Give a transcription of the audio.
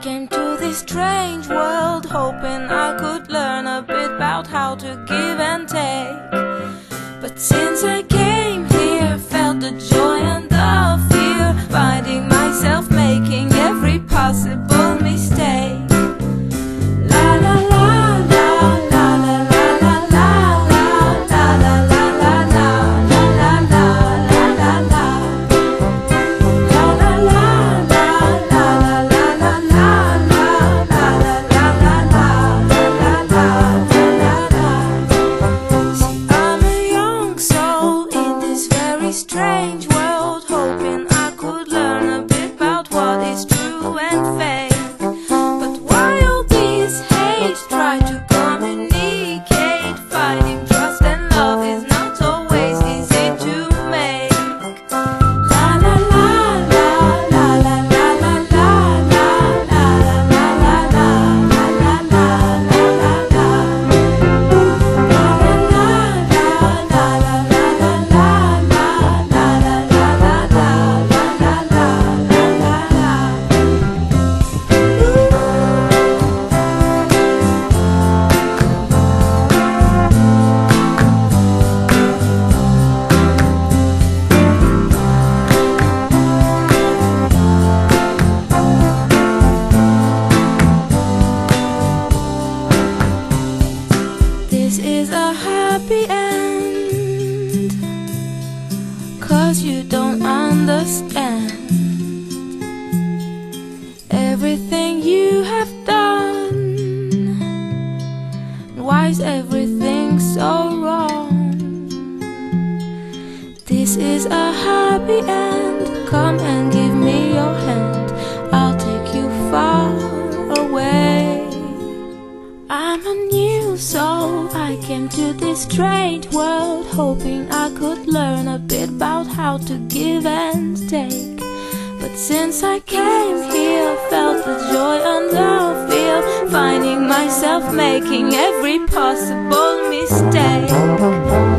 came to this strange world hoping I could learn a bit about how to give and take. But since I came here, felt the joy and the fear, finding myself making every possible mistake. La la la la la la la la la la la la la la la la la la la. Strange world, hoping I could learn a bit about what is true and fake. But why all this hate? Try to communicate. Finding trust and love is not always easy to make. La la la la la la la la la la la la la la la la la. This is a happy end, 'cause you don't understand everything you have done. Why is everything so wrong? This is a happy end. Come and give me your hand, I'll take you far away. I'm a new soul, I came to this strange world hoping I could learn a bit about how to give and take. But since I came here, felt the joy and the fear, finding myself making every possible mistake.